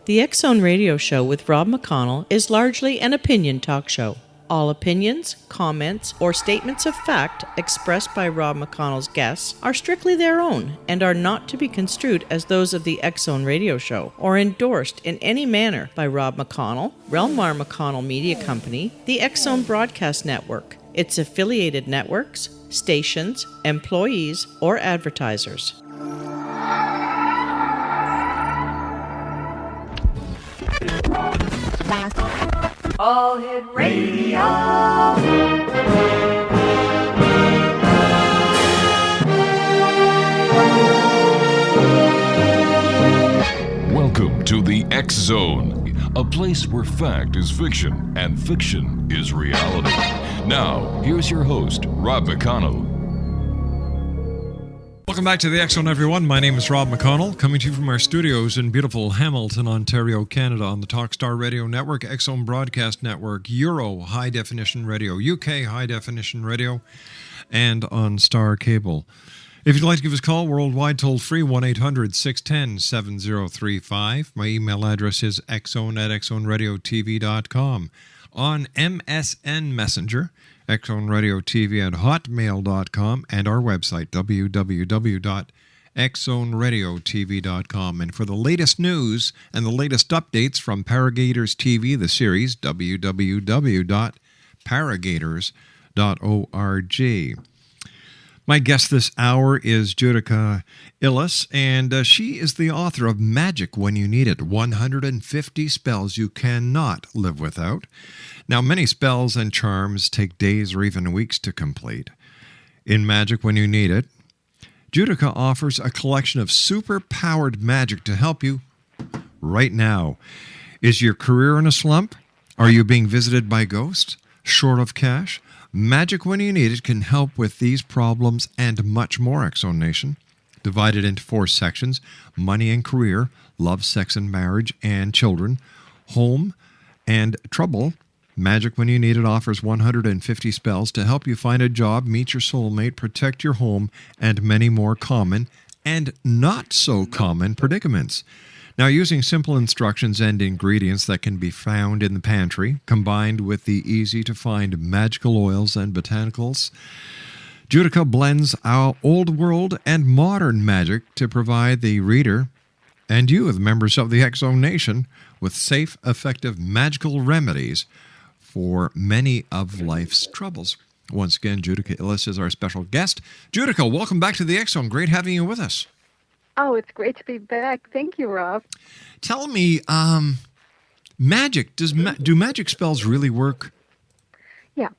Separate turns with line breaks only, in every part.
The X-Zone Radio Show with Rob McConnell is largely an opinion talk show. All opinions, comments, or statements of fact expressed by Rob McConnell's guests are strictly their own and are not to be construed as those of the X-Zone Radio Show or endorsed in any manner by Rob McConnell, Relmar McConnell Media Company, the X-Zone Broadcast Network, its affiliated networks, stations, employees, or advertisers.
All Hit Radio.
Welcome to the X-Zone, a place where fact is fiction and fiction is reality. Now, here's your host, Rob McConnell.
Welcome back to the X-Zone, everyone. My name is Rob McConnell, coming to you from our studios in beautiful Hamilton, Ontario, Canada, on the Talkstar Radio Network, X-Zone Broadcast Network, Euro High Definition Radio, UK High Definition Radio, and on Star Cable. If you'd like to give us a call worldwide, toll free, 1-800-610-7035. My email address is xzone@xzoneradiotv.com. On MSN Messenger, xzoneradiotv@hotmail.com, and our website, www.xzoneradiotv.com. And for the latest news and the latest updates from Paragators TV, the series, www.paragators.org. My guest this hour is Judika Illes, and she is the author of Magic When You Need It, 150 Spells You Cannot Live Without. Now, many spells and charms take days or even weeks to complete. In Magic When You Need It, Judika offers a collection of super-powered magic to help you right now. Is your career in a slump? Are you being visited by ghosts? Short of cash? Magic When You Need It can help with these problems and much more, X-Zone Nation. Divided into 4 sections: money and career, love, sex and marriage, and children, home, and trouble. Magic When You Need It offers 150 spells to help you find a job, meet your soulmate, protect your home, and many more common and not so common predicaments. Now, using simple instructions and ingredients that can be found in the pantry, combined with the easy-to-find magical oils and botanicals, Judika blends our old world and modern magic to provide the reader and you, the members of the X-Zone Nation, with safe, effective, magical remedies for many of life's troubles. Once again, Judika Illes is our special guest. Judika, welcome back to the X-Zone. Great having you with us.
Oh, it's great to be back. Thank you, Rob.
Tell me, magic, do magic spells really work?
Yeah,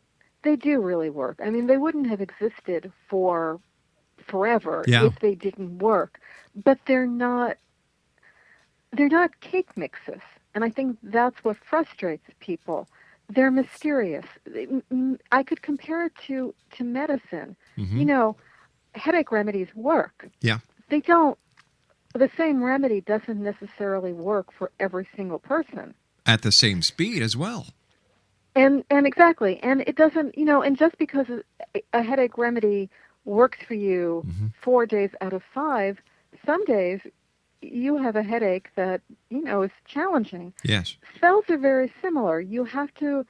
they do really work. I mean, they wouldn't have existed for forever if they didn't work. But they're not cake mixes. And I think that's what frustrates people. They're mysterious. I could compare it to medicine. Mm-hmm. You know, headache remedies work.
Yeah.
They don't. The same remedy doesn't necessarily work for every single person.
At the same speed as well.
And exactly. And it doesn't, and just because a headache remedy works for you 4 days out of 5, some days you have a headache that, is challenging.
Yes.
Spells are very similar. You have to,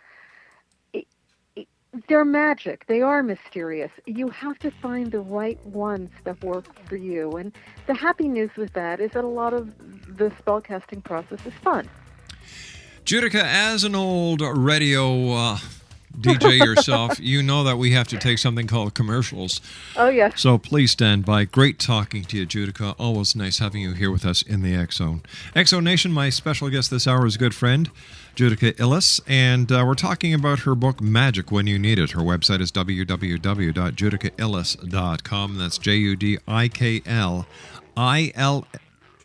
they're magic. They are mysterious. You have to find the right ones that work for you. And the happy news with that is that a lot of the spellcasting process is fun.
Judika, as an old radio DJ yourself, you know that we have to take something called commercials.
Oh, yes.
So please stand by. Great talking to you, Judika. Always nice having you here with us in the X-Zone. X-Zone Nation, my special guest this hour is a good friend, Judika Illes, and we're talking about her book, Magic When You Need It. Her website is www.judikailles.com. That's Judikaill.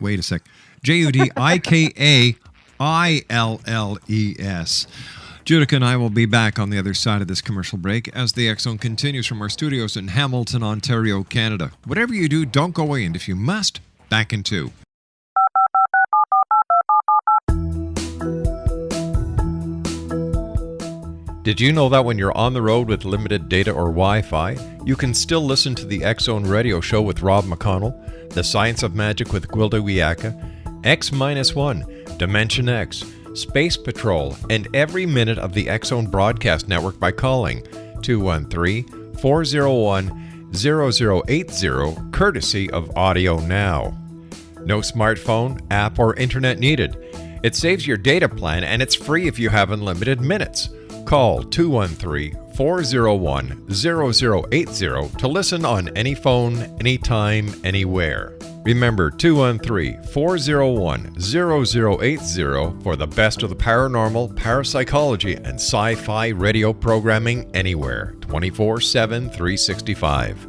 Wait a sec. Judikailles. Judika and I will be back on the other side of this commercial break as the X-Zone continues from our studios in Hamilton, Ontario, Canada. Whatever you do, don't go away, and if you must, back in 2. Did you know that when you're on the road with limited data or Wi-Fi, you can still listen to the X-Zone Radio Show with Rob McConnell, The Science of Magic with Gwilda Wiyaka, X-1,
Dimension X, Space Patrol, and every minute of the X Zone Broadcast Network by calling 213-401-0080, courtesy of Audio Now. No smartphone, app, or internet needed. It saves your data plan and it's free if you have unlimited minutes. Call 213-401-0080 to listen on any phone, anytime, anywhere. Remember 213-401-0080 for the best of the paranormal, parapsychology, and sci-fi radio programming anywhere, 24/7, 365.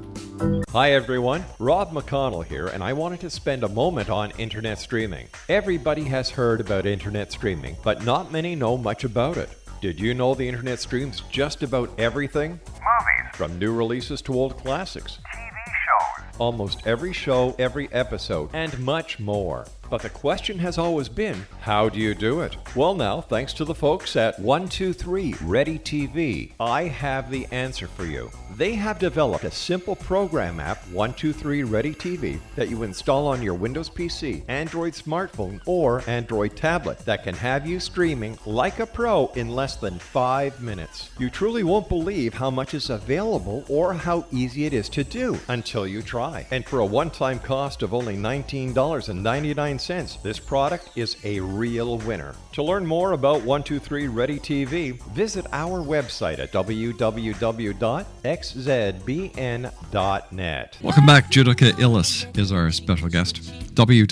Hi everyone, Rob McConnell here, and I wanted to spend a moment on internet streaming. Everybody has heard about internet streaming, but not many know much about it. Did you know the internet streams just about everything?
Movies.
From new releases to old classics.
TV shows.
Almost every show, every episode, and much more. But the question has always been, how do you do it? Well now, thanks to the folks at 123 Ready TV, I have the answer for you. They have developed a simple program app, 123 Ready TV, that you install on your Windows PC, Android smartphone, or Android tablet that can have you streaming like a pro in less than 5 minutes. You truly won't believe how much is available or how easy it is to do until you try. And for a one-time cost of only $19.99, this product is a real winner. To learn more about 123 Ready TV, visit our website at www.xzbn.net.
Welcome back. Judika Illis is our special guest. I'll get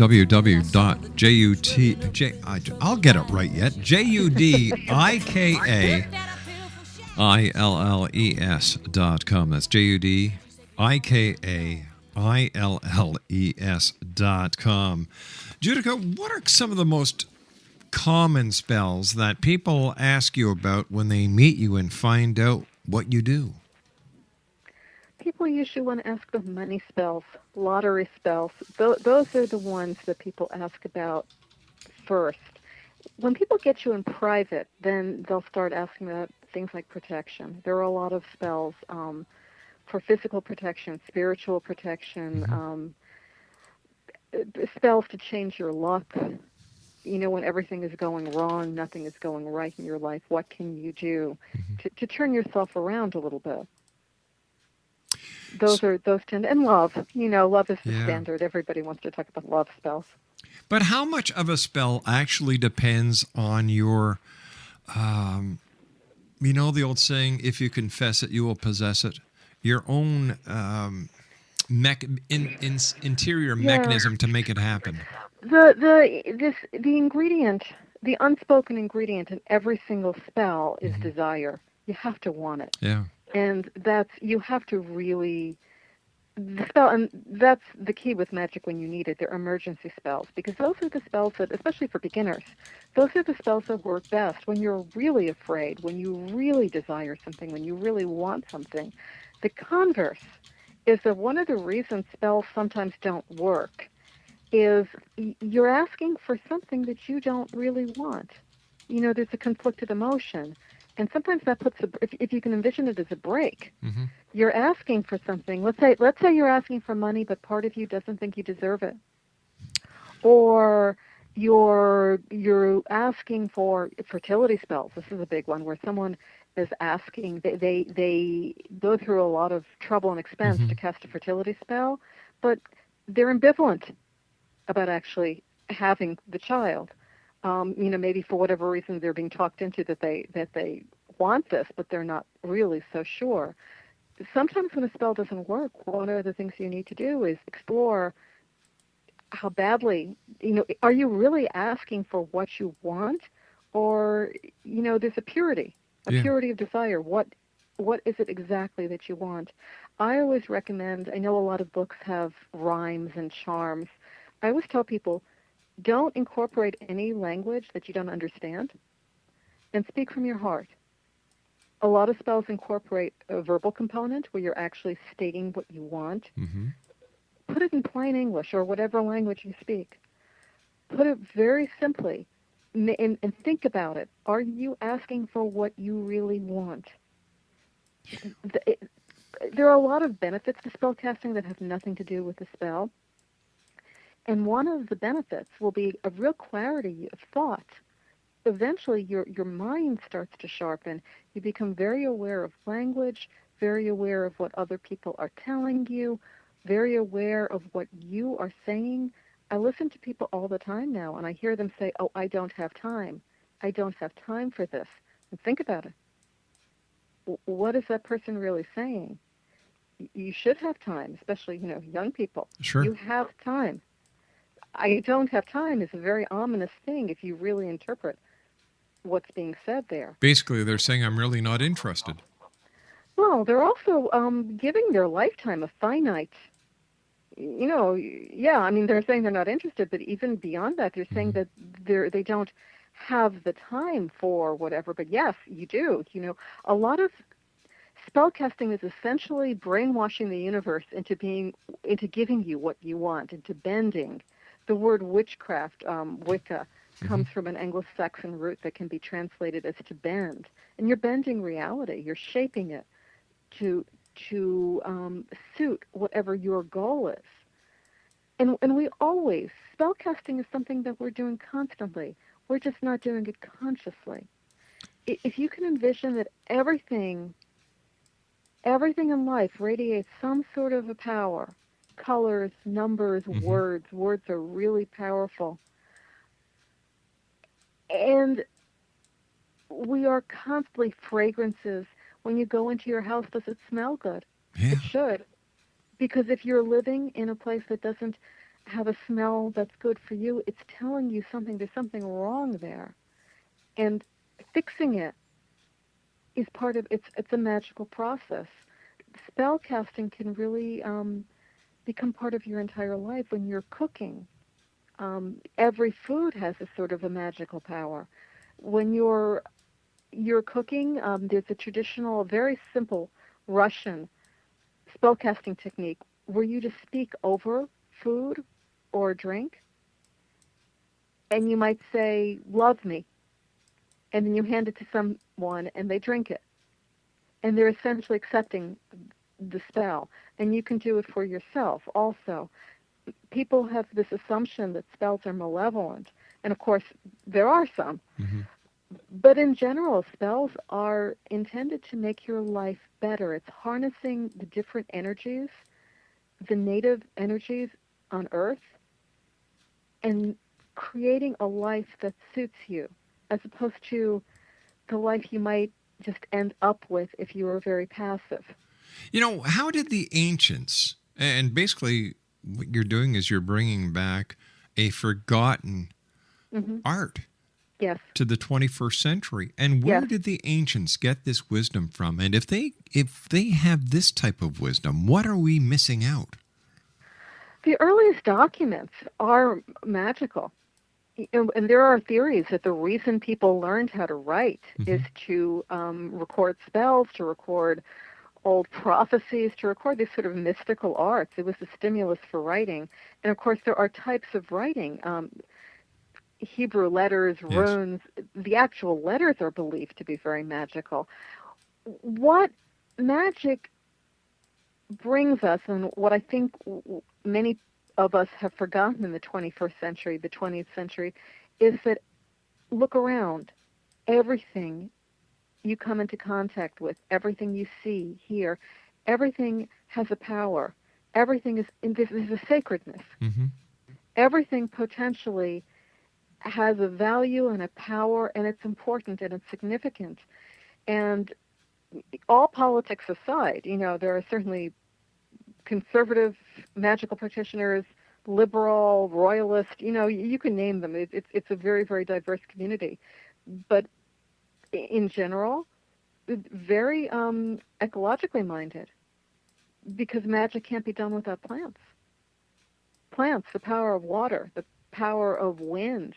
it right yet. JUDIKAILLES.com. That's JUDIKAILLES.com. Judika, what are some of the most common spells that people ask you about when they meet you and find out what you do?
People usually want to ask about money spells, lottery spells. Those are the ones that people ask about first. When people get you in private, then they'll start asking about things like protection. There are a lot of spells for physical protection, spiritual protection, spells to change your luck. You know, when everything is going wrong, nothing is going right in your life, what can you do to turn yourself around a little bit? Those tend, and love. You know, love is the standard. Everybody wants to talk about love spells.
But how much of a spell actually depends on your, you know, the old saying, if you confess it, you will possess it. Your own interior mechanism to make it happen.
The ingredient, the unspoken ingredient in every single spell is desire. You have to want it.
Yeah.
And you have to really, the spell, and that's the key with magic when you need it. They're emergency spells, because those are the spells that, especially for beginners, those are the spells that work best when you're really afraid, when you really desire something, when you really want something. The converse is that one of the reasons spells sometimes don't work is you're asking for something that you don't really want. You know, there's a conflicted emotion. And sometimes that puts, if you can envision it as a break, you're asking for something. Let's say you're asking for money, but part of you doesn't think you deserve it. Or you're asking for fertility spells. This is a big one where someone is asking, they go through a lot of trouble and expense to cast a fertility spell, but they're ambivalent about actually having the child. You know, maybe for whatever reason they're being talked into that they want this, but they're not really so sure. Sometimes when a spell doesn't work, one of the things you need to do is explore how badly, you know, are you really asking for what you want, or, you know, there's a purity of desire. What is it exactly that you want? I always recommend, I know a lot of books have rhymes and charms. I always tell people, don't incorporate any language that you don't understand, and speak from your heart. A lot of spells incorporate a verbal component where you're actually stating what you want. Put it in plain English or whatever language you speak. Put it very simply and think about it. Are you asking for what you really want? There are a lot of benefits to spell casting that have nothing to do with the spell. And one of the benefits will be a real clarity of thought. Eventually, your mind starts to sharpen. You become very aware of language, very aware of what other people are telling you, very aware of what you are saying. I listen to people all the time now, and I hear them say, "Oh, I don't have time. I don't have time for this." And think about it. What is that person really saying? You should have time, especially, young people.
Sure.
You have time. I don't have time is a very ominous thing if you really interpret what's being said there.
Basically, they're saying I'm really not interested.
Well, they're also giving their lifetime a finite, yeah, I mean, they're saying they're not interested, but even beyond that, they're saying that they don't have the time for whatever. But yes, you do. A lot of spellcasting is essentially brainwashing the universe into giving you what you want, into bending. The word witchcraft, Wicca, comes from an Anglo-Saxon root that can be translated as to bend. And you're bending reality. You're shaping it to suit whatever your goal is. And we always, spellcasting is something that we're doing constantly. We're just not doing it consciously. If you can envision that everything in life radiates some sort of a power, colors, numbers, words. Words are really powerful. And we are constantly fragrances. When you go into your house, does it smell good?
Yeah.
It should. Because if you're living in a place that doesn't have a smell that's good for you, it's telling you there's something wrong there. And fixing it is part of, it's a magical process. Spell casting can really become part of your entire life when you're cooking. Every food has a sort of a magical power. When you're cooking, there's a traditional, very simple Russian spellcasting technique where you just speak over food or drink, and you might say, "Love me," and then you hand it to someone and they drink it. And they're essentially accepting the spell. And you can do it for yourself also. People have this assumption that spells are malevolent, and of course there are some. But in general, spells are intended to make your life better. It's harnessing the different energies, the native energies on Earth, and creating a life that suits you, as opposed to the life you might just end up with if you were very passive.
How did the ancients, and basically what you're doing is you're bringing back a forgotten art
Yes.
to the 21st century. And where did the ancients get this wisdom from? And if they have this type of wisdom, what are we missing out?
The earliest documents are magical. And there are theories that the reason people learned how to write is to record spells, to record old prophecies, to record these sort of mystical arts. It was the stimulus for writing. And of course, there are types of writing. Hebrew letters, runes, the actual letters are believed to be very magical. What magic brings us, and what I think many of us have forgotten in the 21st century, the 20th century, is that look around. Everything you come into contact with, everything you see, hear, everything has a power. Everything there's a sacredness. Everything potentially has a value and a power, and it's important and it's significant. And all politics aside, there are certainly conservative magical practitioners, liberal, royalist, you can name them. It's a very, very diverse community. But in general, very ecologically minded, because magic can't be done without plants. Plants, the power of water, the power of wind,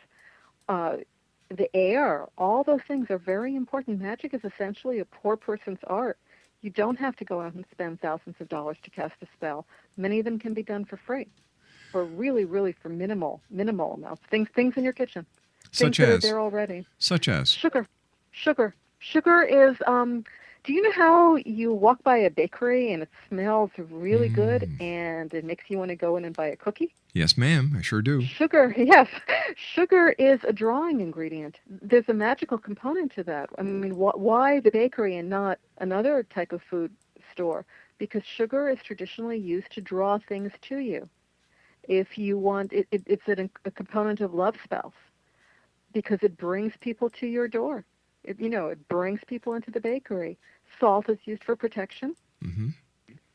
the air, all those things are very important. Magic is essentially a poor person's art. You don't have to go out and spend thousands of dollars to cast a spell. Many of them can be done for free, for really, really for minimal amounts. Things in your kitchen, things that are there already.
Such as
Sugar. Sugar is Do you know how you walk by a bakery and it smells really good and it makes you want to go in and buy a cookie?
Yes, ma'am. I sure do.
Sugar, yes. Sugar is a drawing ingredient. There's a magical component to that. I mean, why the bakery and not another type of food store? Because sugar is traditionally used to draw things to you. If you want, it's a component of love spells because it brings people to your door. It brings people into the bakery. Salt is used for protection.
Mm-hmm.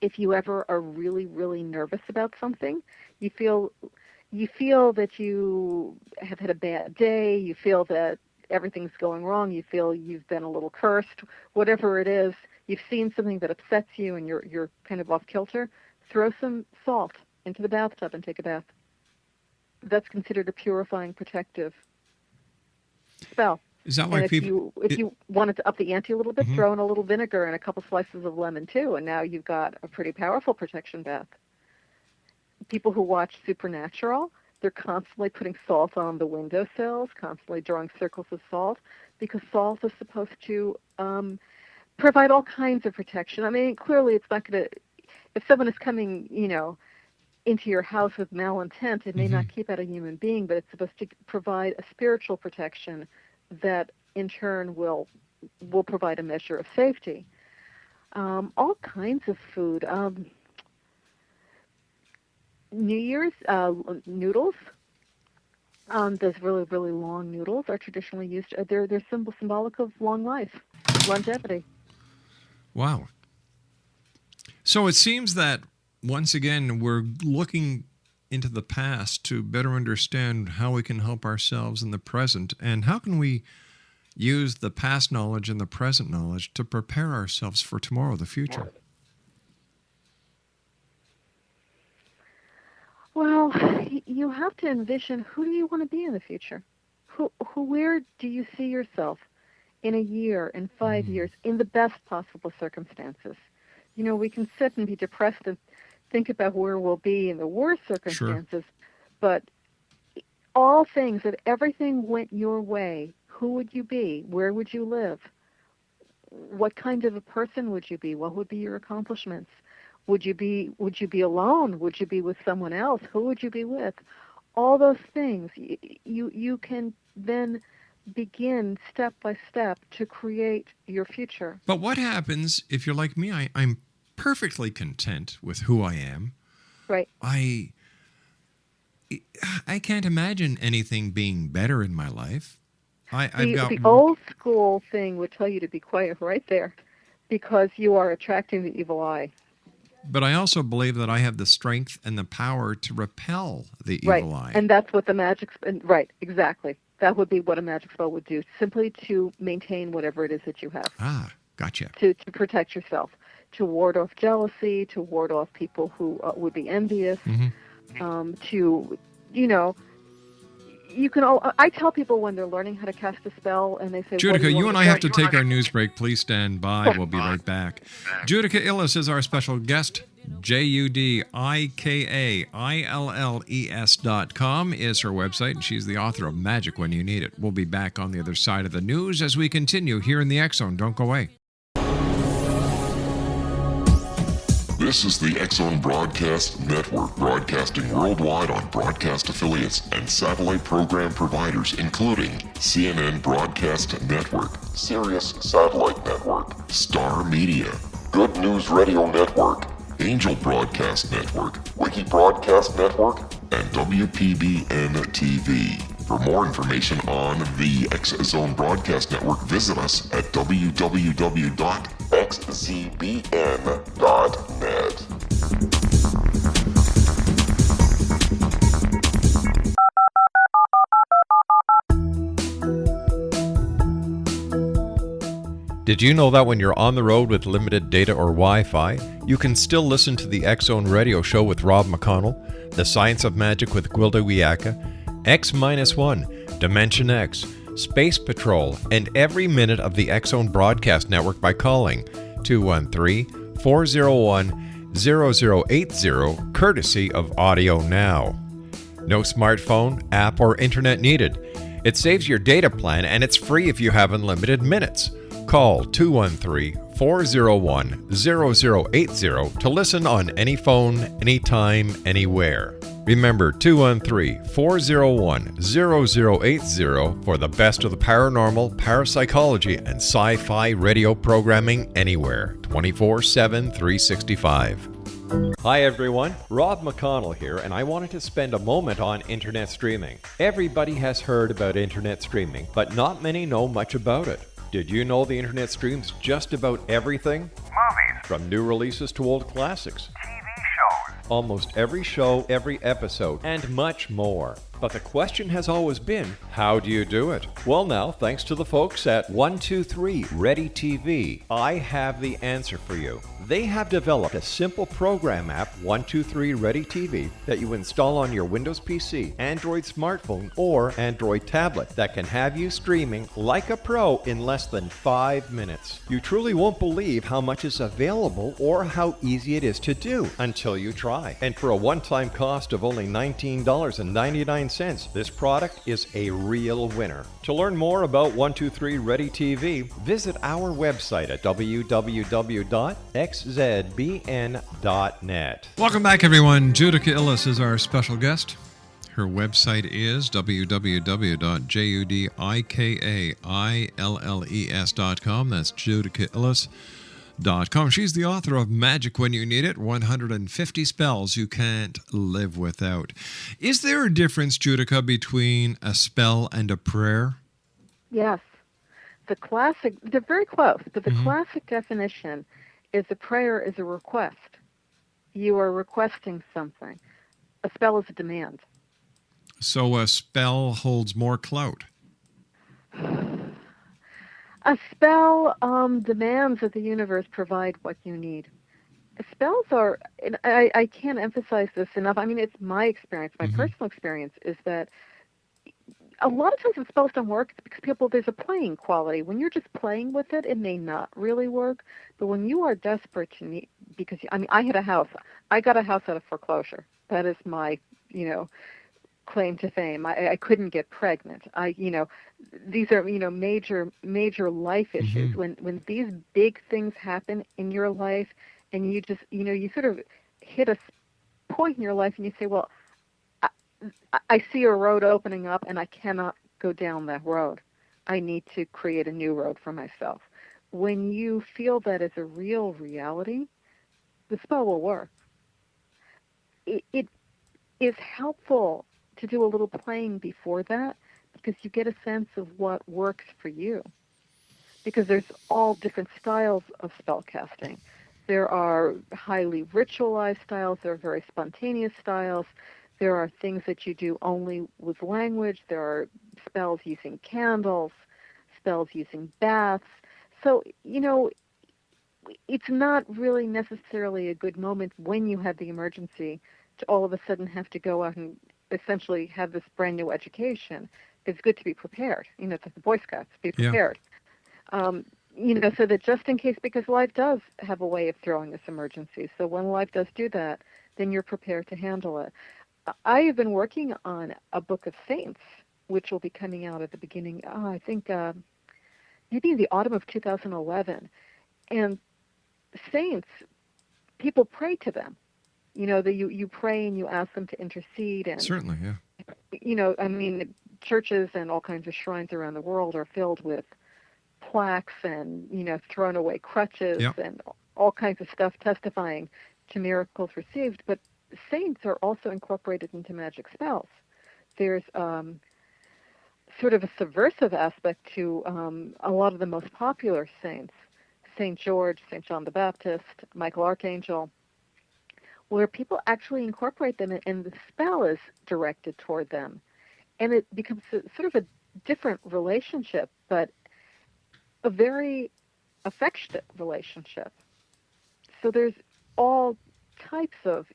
If you ever are really, really nervous about something, you feel that you have had a bad day, you feel that everything's going wrong, you feel you've been a little cursed, whatever it is, you've seen something that upsets you and you're kind of off kilter, throw some salt into the bathtub and take a bath. That's considered a purifying, protective spell.
Is that why
if you wanted to up the ante a little bit, throw in a little vinegar and a couple slices of lemon too, and now you've got a pretty powerful protection bath. People who watch Supernatural, they're constantly putting salt on the windowsills, constantly drawing circles of salt, because salt is supposed to provide all kinds of protection. I mean, clearly it's not going to, if someone is coming, into your house with malintent, it may not keep out a human being, but it's supposed to provide a spiritual protection that in turn will provide a measure of safety. All kinds of food. New Year's noodles. Those really, really long noodles are traditionally used. They're symbolic of long life, longevity.
Wow. So it seems that once again we're looking into the past to better understand how we can help ourselves in the present, and how can we use the past knowledge and the present knowledge to prepare ourselves for tomorrow, the future.
Well, you have to envision, who do you want to be in the future? Where do you see yourself in a year, in 5 years, in the best possible circumstances? We can sit and be depressed and think about where we'll be in the worst circumstances, but all things, if everything went your way, who would you be? Where would you live? What kind of a person would you be? What would be your accomplishments? Would you be alone? Would you be with someone else? Who would you be with? All those things, you can then begin step by step to create your future.
But what happens if you're like me? I'm perfectly content with who I am.
Right.
I can't imagine anything being better in my life.
The old school thing would tell you to be quiet right there, because you are attracting the evil eye.
But I also believe that I have the strength and the power to repel the evil eye.
And that's what the magic... Right, exactly. That would be what a magic spell would do, simply to maintain whatever it is that you have.
Ah, gotcha.
To protect yourself, to ward off jealousy, to ward off people who would be envious, you can. I tell people when they're learning how to cast a spell, and they say,
Judika, you and I have to take our news break. Please stand by. We'll be right back. Judika Illes is our special guest. JUDIKAILLES.com is her website, and she's the author of Magic When You Need It. We'll be back on the other side of the news as we continue here in the X Zone. Don't go away.
This is the X Zone Broadcast Network, broadcasting worldwide on broadcast affiliates and satellite program providers, including CNN Broadcast Network, Sirius Satellite Network, Star Media, Good News Radio Network, Angel Broadcast Network, Wiki Broadcast Network, and WPBN TV. For more information on the X Zone Broadcast Network, visit us at www.xzbn.net.
Did you know that when you're on the road with limited data or Wi-Fi, you can still listen to the X Zone Radio Show with Rob McConnell, The Science of Magic with Gwilda Wiyaka, X-1, Dimension X, Space Patrol, and every minute of the X Zone Broadcast Network by calling 213-401-0080, courtesy of Audio Now. No smartphone, app, or internet needed. It saves your data plan, and it's free if you have unlimited minutes. Call 213 213-401-0080 to listen on any phone, anytime, anywhere. Remember 213-401-0080 for the best of the paranormal, parapsychology, and sci-fi radio programming anywhere, 24/7, 365. Hi everyone, Rob McConnell here, and I wanted to spend a moment on internet streaming. Everybody has heard about internet streaming, but not many know much about it. Did you know the internet streams just about everything?
Movies,
From new releases to old classics.
TV shows,
Almost every show, every episode, and much more. But the question has always been, how do you do it? Well now, thanks to the folks at 123 Ready TV, I have the answer for you. They have developed a simple program app, 123 Ready TV, that you install on your Windows PC, Android smartphone, or Android tablet that can have you streaming like a pro in less than 5 minutes. You truly won't believe how much is available or how easy it is to do until you try. And for a one-time cost of only $19.99, this product is a real winner. To learn more about 123 Ready TV, visit our website at www.xzbn.net.
Welcome back, everyone. Judika Illes is our special guest. Her website is www.judikailles.com. That's judikailles.com. She's the author of Magic When You Need It, 150 Spells You Can't Live Without. Is there a difference, Judika, between a spell and a prayer?
Yes. They're very close, but the classic definition is a prayer is a request. You are requesting something. A spell is a demand.
So a spell holds more clout.
A spell demands that the universe provide what you need. Spells are, and I can't emphasize this enough. I mean, it's my experience, my personal experience is that a lot of times when spells don't work, it's because there's a playing quality. When you're just playing with it, it may not really work. But when you are desperate to need, because, I had a house. I got a house out of foreclosure. That is my, claim to fame. I couldn't get pregnant. These are, major life issues. When these big things happen in your life and you just, you sort of hit a point in your life and you say, well, I see a road opening up and I cannot go down that road. I need to create a new road for myself. When you feel that as a real reality, the spell will work. It is helpful to do a little playing before that because you get a sense of what works for you. Because there's all different styles of spell casting. There are highly ritualized styles. There are very spontaneous styles. There are things that you do only with language. There are spells using candles, spells using baths. So, it's not really necessarily a good moment when you have the emergency to all of a sudden have to go out and essentially have this brand new education. It's good to be prepared. It's like the Boy Scouts, be prepared. So that just in case, because life does have a way of throwing us emergencies. So when life does do that, then you're prepared to handle it. I have been working on a book of saints, which will be coming out at the beginning, I think maybe in the autumn of 2011. And saints, people pray to them. You pray and you ask them to intercede. And
Certainly, yeah.
Churches and all kinds of shrines around the world are filled with plaques and, thrown away crutches and all kinds of stuff testifying to miracles received. But saints are also incorporated into magic spells. There's sort of a subversive aspect to a lot of the most popular saints, St. George, St. John the Baptist, Michael Archangel, where people actually incorporate them and the spell is directed toward them. And it becomes sort of a different relationship, but a very affectionate relationship. So there's all types of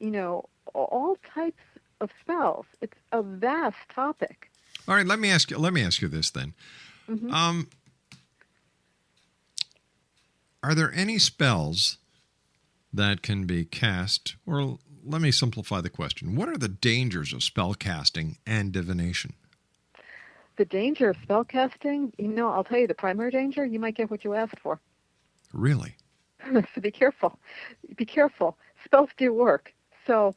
spells. It's a vast topic.
All right, let me ask you this then. Are there any spells that can be cast, or let me simplify the question. What are the dangers of spell casting and divination?
The danger of spell casting, I'll tell you the primary danger, you might get what you asked for.
Really?
So be careful. Be careful. Spells do work. So,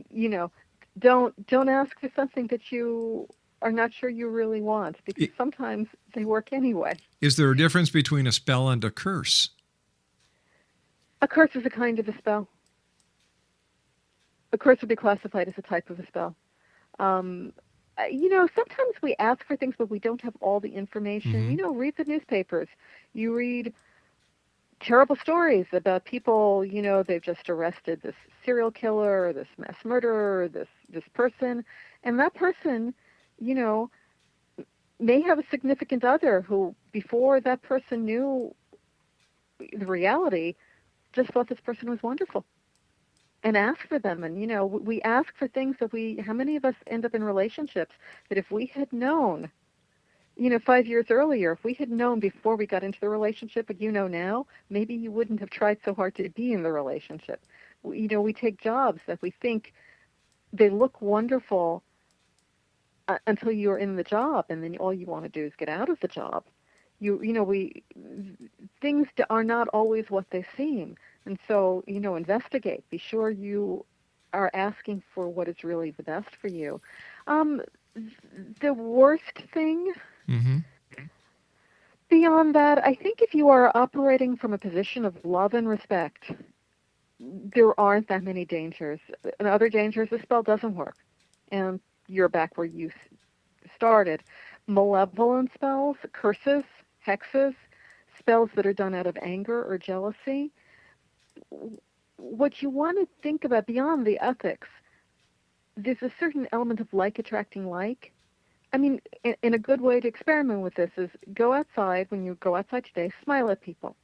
you know, don't ask for something that you are not sure you really want, because sometimes they work anyway.
Is there a difference between a spell and a curse?
A curse is a kind of a spell. A curse would be classified as a type of a spell. Sometimes we ask for things, but we don't have all the information. Read the newspapers. You read terrible stories about people, they've just arrested this serial killer, or this mass murderer, or this person, and that person, may have a significant other who, before that person knew the reality, just thought this person was wonderful and ask for them. And, we ask for things that how many of us end up in relationships that if we had known, 5 years earlier, if we had known before we got into the relationship what now, maybe you wouldn't have tried so hard to be in the relationship. We take jobs that we think they look wonderful until you're in the job, and then all you want to do is get out of the job. Things are not always what they seem. And so, investigate. Be sure you are asking for what is really the best for you. The worst thing, beyond that, I think if you are operating from a position of love and respect, there aren't that many dangers. Another danger is the spell doesn't work, and you're back where you started. Malevolent spells, curses, hexes, spells that are done out of anger or jealousy. What you want to think about beyond the ethics, there's a certain element of like attracting like. I mean, in a good way to experiment with this is go outside. When you go outside today, smile at people.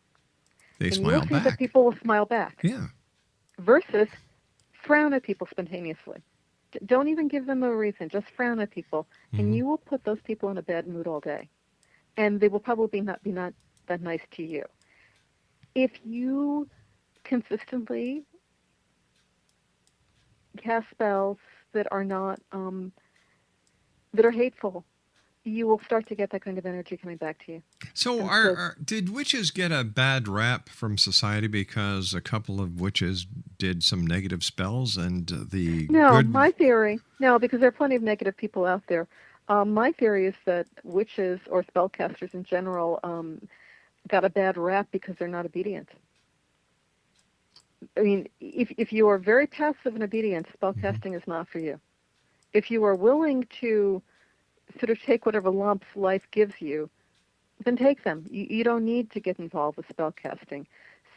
They smile
you'll see
back.
that people will smile back.
Yeah.
Versus frown at people spontaneously. Don't even give them a reason. Just frown at people, and you will put those people in a bad mood all day. And they will probably not be that nice to you. If you consistently cast spells that are not that are hateful, you will start to get that kind of energy coming back to you.
So did witches get a bad rap from society because a couple of witches did some negative spells and
my theory, because there are plenty of negative people out there. My theory is that witches or spellcasters in general got a bad rap because they're not obedient. I mean, if you are very passive and obedient, spellcasting is not for you. If you are willing to sort of take whatever lumps life gives you, then take them. You don't need to get involved with spellcasting.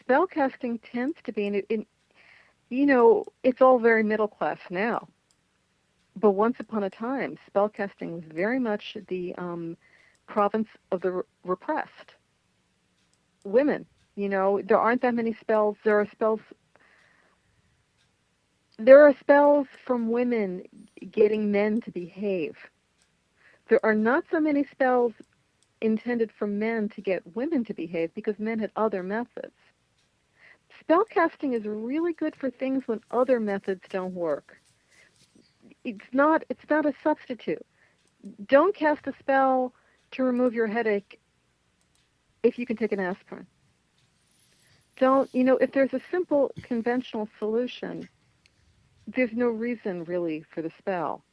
Spellcasting tends to be, it's all very middle class now. But once upon a time, spellcasting was very much the province of the repressed. Women, there aren't that many spells. There are spells from women getting men to behave. There are not so many spells intended for men to get women to behave because men had other methods. Spellcasting is really good for things when other methods don't work. It's not a substitute. Don't cast a spell to remove your headache if you can take an aspirin. If there's a simple conventional solution, there's no reason really for the spell.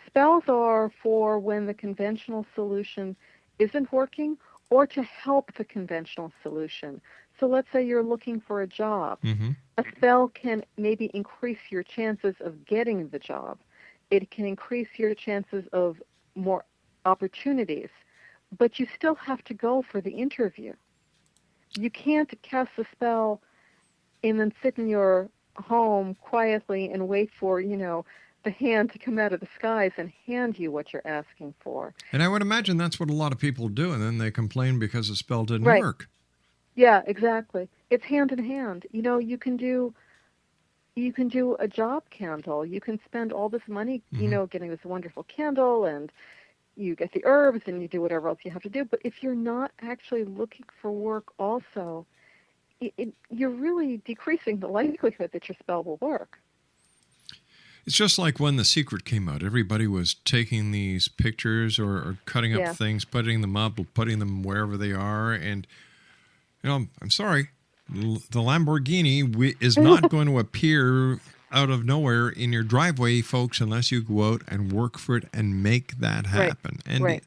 Spells are for when the conventional solution isn't working or to help the conventional solution. So let's say you're looking for a job. A spell can maybe increase your chances of getting the job. It can increase your chances of more opportunities, but you still have to go for the interview. You can't cast a spell and then sit in your home quietly and wait for, the hand to come out of the skies and hand you what you're asking for.
And I would imagine that's what a lot of people do, and then they complain because the spell didn't work.
Yeah, exactly. It's hand in hand. You can do a job candle. You can spend all this money, getting this wonderful candle, and you get the herbs and you do whatever else you have to do. But if you're not actually looking for work also, you're really decreasing the likelihood that your spell will work.
It's just like when The Secret came out. Everybody was taking these pictures or cutting up things, putting them up, putting them wherever they are. And, I'm sorry, The Lamborghini is not going to appear out of nowhere in your driveway, folks, unless you go out and work for it and make that happen. And
right.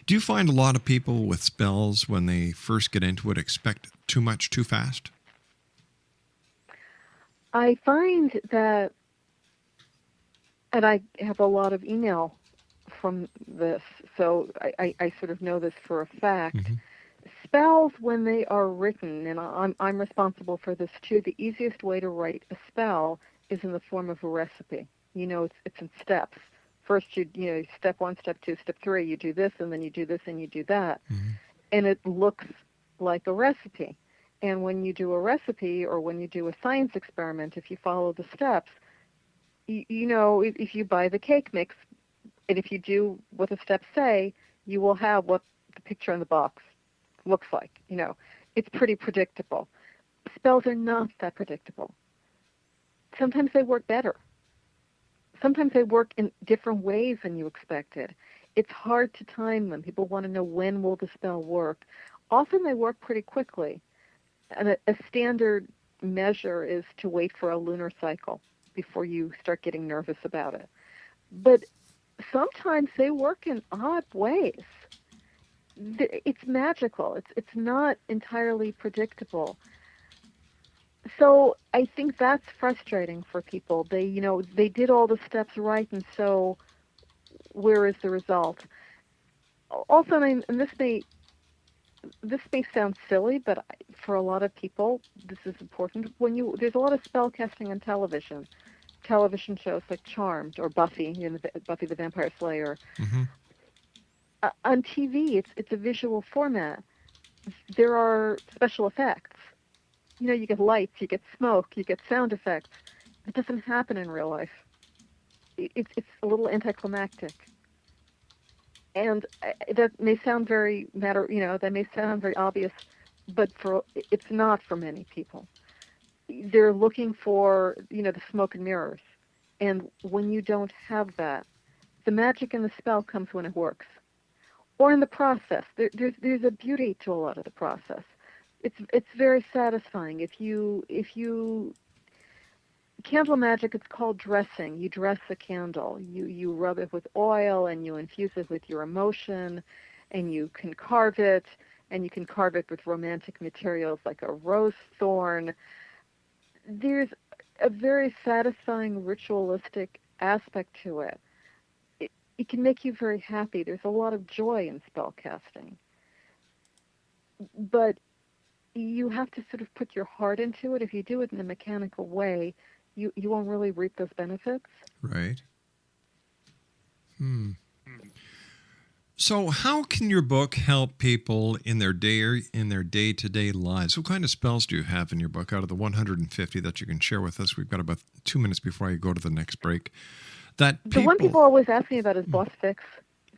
do you find a lot of people with spells, when they first get into it, expect too much too fast?
I find that, and I have a lot of email from this, so I sort of know this for a fact.
Mm-hmm.
Spells, when they are written, and I'm responsible for this too, the easiest way to write a spell is in the form of a recipe. It's in steps. First, step 1, step 2, step 3, you do this, and then you do this, and you do that.
Mm-hmm.
And it looks like a recipe. And when you do a recipe, or when you do a science experiment, if you follow the steps, if you buy the cake mix, and if you do what the steps say, you will have what the picture on the box looks like. It's pretty predictable. Spells are not that predictable. Sometimes they work better. Sometimes they work in different ways than you expected. It's hard to time them. People want to know, when will the spell work? Often they work pretty quickly. And a standard measure is to wait for a lunar cycle before you start getting nervous about it. But sometimes they work in odd ways. It's magical. It's not entirely predictable. So I think that's frustrating for people. They did all the steps right, and so where is the result? Also, and this may sound silly, but for a lot of people, this is important. There's a lot of spell casting on television shows like Charmed or Buffy, Buffy the Vampire Slayer.
Mm-hmm.
On TV, it's a visual format. There are special effects. You get lights, you get smoke, you get sound effects. It doesn't happen in real life. It's a little anticlimactic. And that may sound that may sound very obvious, but it's not for many people. They're looking for, the smoke and mirrors. And when you don't have that, the magic in the spell comes when it works. Or in the process. There's a beauty to a lot of the process. It's very satisfying. If you candle magic, it's called dressing. You dress a candle. You rub it with oil, and you infuse it with your emotion, and you can carve it, and you can carve it with romantic materials like a rose thorn. There's a very satisfying ritualistic aspect to it. It can make you very happy. There's a lot of joy in spell casting. But you have to sort of put your heart into it. If you do it in a mechanical way, you won't really reap those benefits.
Right. So how can your book help people in their day-to-day lives? What kind of spells do you have in your book out of the 150 that you can share with us? We've got about 2 minutes before I go to the next break. The one people always ask me about is boss fix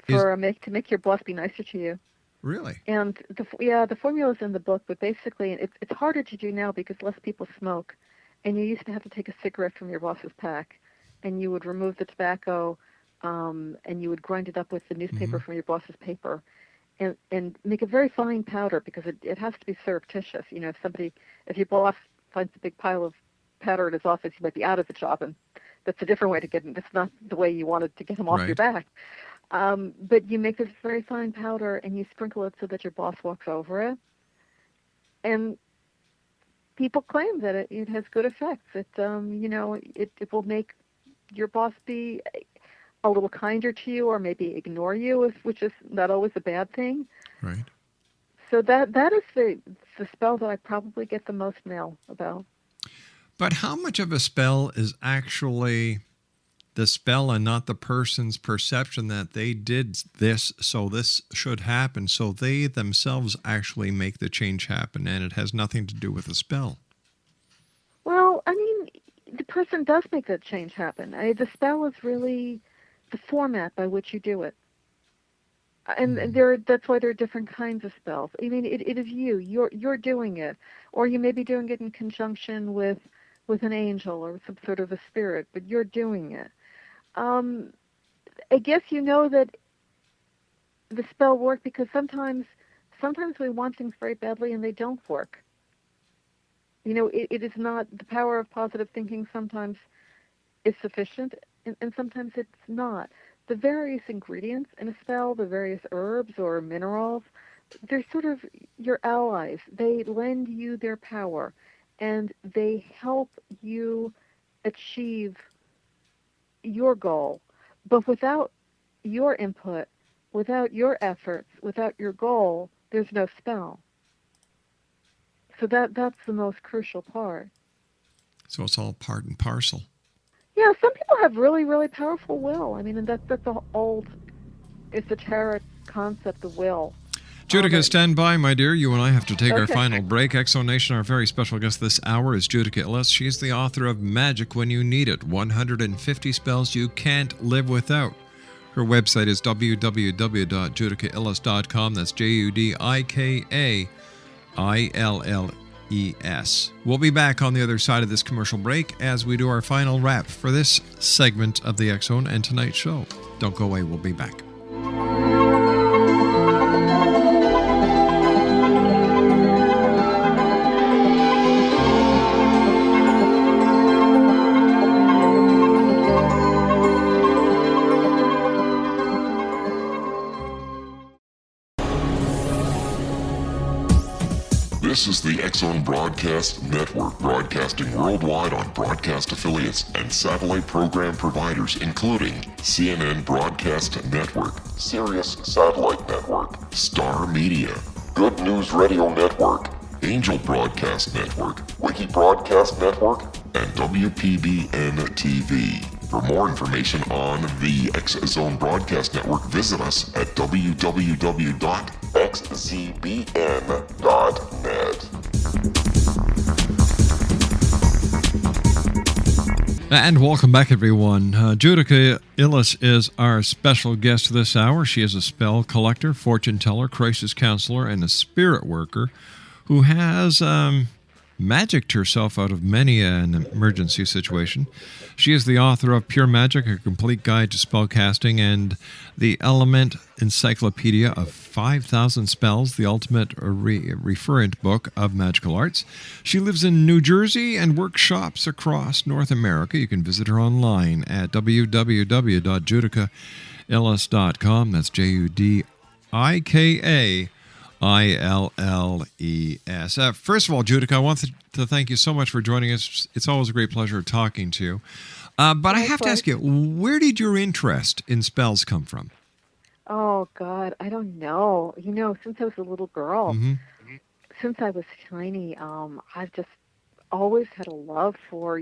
to make your boss be nicer to you.
Really? And the formula's in the book, but basically it's harder to do now because less people smoke, and you used to have to take a cigarette from your boss's pack, and you would remove the tobacco, and you would grind it up with the newspaper from your boss's paper, and make a very fine powder because it has to be surreptitious. If your boss finds a big pile of powder in his office, he might be out of the job, and that's a different way to get him. It's not the way you wanted to get him off your back. But you make this very fine powder, and you sprinkle it so that your boss walks over it. And people claim that it has good effects. It will make your boss be a little kinder to you, or maybe ignore you, which is not always a bad thing.
Right.
So that is the spell that I probably get the most mail about.
But how much of a spell is actually the spell and not the person's perception that they did this, so this should happen, so they themselves actually make the change happen, and it has nothing to do with the spell?
Well, I mean, the person does make that change happen. The spell is really the format by which you do it. And that's why there are different kinds of spells. I mean, it is you're doing it, or you may be doing it in conjunction with an angel or some sort of a spirit, but you're doing it. I guess that the spell worked because sometimes we want things very badly and they don't work. It is not, the power of positive thinking sometimes is sufficient, and sometimes it's not. The various ingredients in a spell, the various herbs or minerals, they're sort of your allies. They lend you their power, and they help you achieve your goal. But without your input, without your efforts, without your goal, there's no spell. So that's the most crucial part.
So it's all part and parcel.
Yeah, some people have really, really powerful will. I mean, and that's an old esoteric concept, the will.
Judika, stand by, my dear. You and I have to take our
Okay.
final break. Exonation, our very special guest this hour is Judika Illes. She's the author of Magic When You Need It, 150 Spells You Can't Live Without. Her website is www.judikailles.com. That's JUDIKAILLES. We'll be back on the other side of this commercial break as we do our final wrap for this segment of the X-Zone and tonight's show. Don't go away. We'll be back.
This is the X-Zone Broadcast Network, broadcasting worldwide on broadcast affiliates and satellite program providers, including CNN Broadcast Network, Sirius Satellite Network, Star Media, Good News Radio Network, Angel Broadcast Network, Wiki Broadcast Network, and WPBN TV. For more information on the X-Zone Broadcast Network, visit us at www.xzbn.net.
And welcome back, everyone. Judika Illes is our special guest this hour. She is a spell collector, fortune teller, crisis counselor, and a spirit worker who has magicked herself out of many an emergency situation. She is the author of Pure Magic, A Complete Guide to Spellcasting, and the Element Encyclopedia of 5,000 Spells, the ultimate referent book of magical arts. She lives in New Jersey and workshops across North America. You can visit her online at www.judikailles.com. That's JUDIKAILLES. First of all, Judika, I want to thank you so much for joining us. It's always a great pleasure talking to you. But I have to ask you, where did your interest in spells come from?
Oh, God, I don't know. Since I was a little girl, since I was tiny, I've just always had a love for,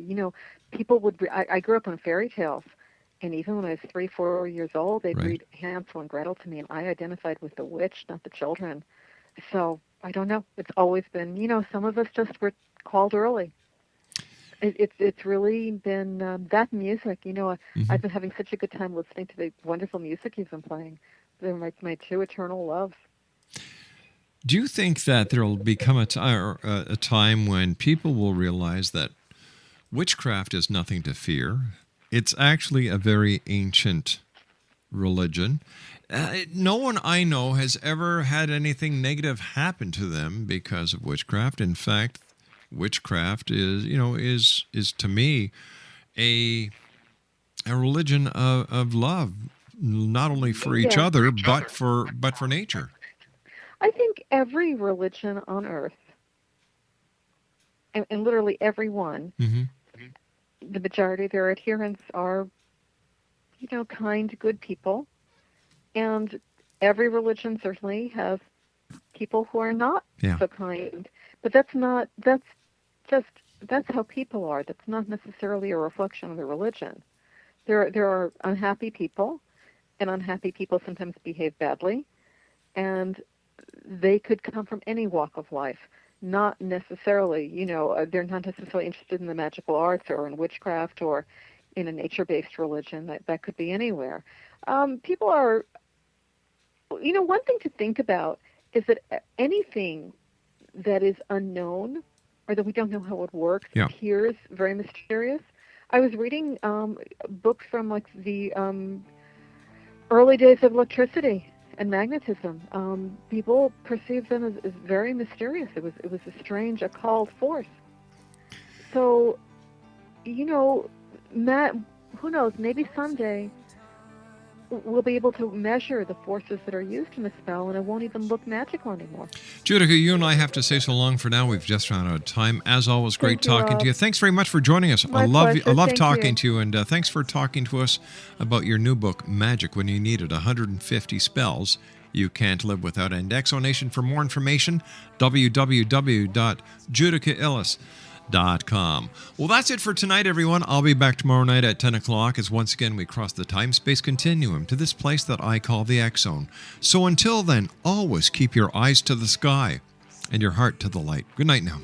people would, I grew up on fairy tales. And even when I was 3, 4 years old, they'd read Hansel and Gretel to me, and I identified with the witch, not the children. So, I don't know. It's always been, some of us just were called early. It's really been that music. I've been having such a good time listening to the wonderful music you've been playing. They're my two eternal loves.
Do you think that there will become a time when people will realize that witchcraft is nothing to fear? It's actually a very ancient religion. No one I know has ever had anything negative happen to them because of witchcraft. In fact, witchcraft is to me a religion of love, not only for each other but for nature.
I think every religion on earth, and literally every one, the majority of their adherents are, kind, good people. And every religion certainly has people who are not so kind. But that's how people are. That's not necessarily a reflection of the religion. There are unhappy people, and unhappy people sometimes behave badly, and they could come from any walk of life. Not necessarily, they're not necessarily interested in the magical arts or in witchcraft or in a nature-based religion. That could be anywhere. People are, one thing to think about is that anything that is unknown or that we don't know how it works appears very mysterious. I was reading books from like the early days of electricity and magnetism. People perceived them as very mysterious. It was a strange occult force. So, Matt, who knows, maybe someday we'll be able to measure the forces that are used in the spell, and it won't even look magical anymore.
Judika, you and I have to say so long for now. We've just run out of time. As always, great
Thank you,
talking
Rob.
to you. Thanks very much for joining us.
My
I love
pleasure. Thank
talking
you.
to you, and thanks for talking to us about your new book, Magic When You Need It, 150 Spells You Can't Live Without. And Exonation, for more information, www.judikaillis.com. Well, that's it for tonight, everyone. I'll be back tomorrow night at 10 o'clock as once again we cross the time-space continuum to this place that I call the X Zone. So until then, always keep your eyes to the sky and your heart to the light. Good night now.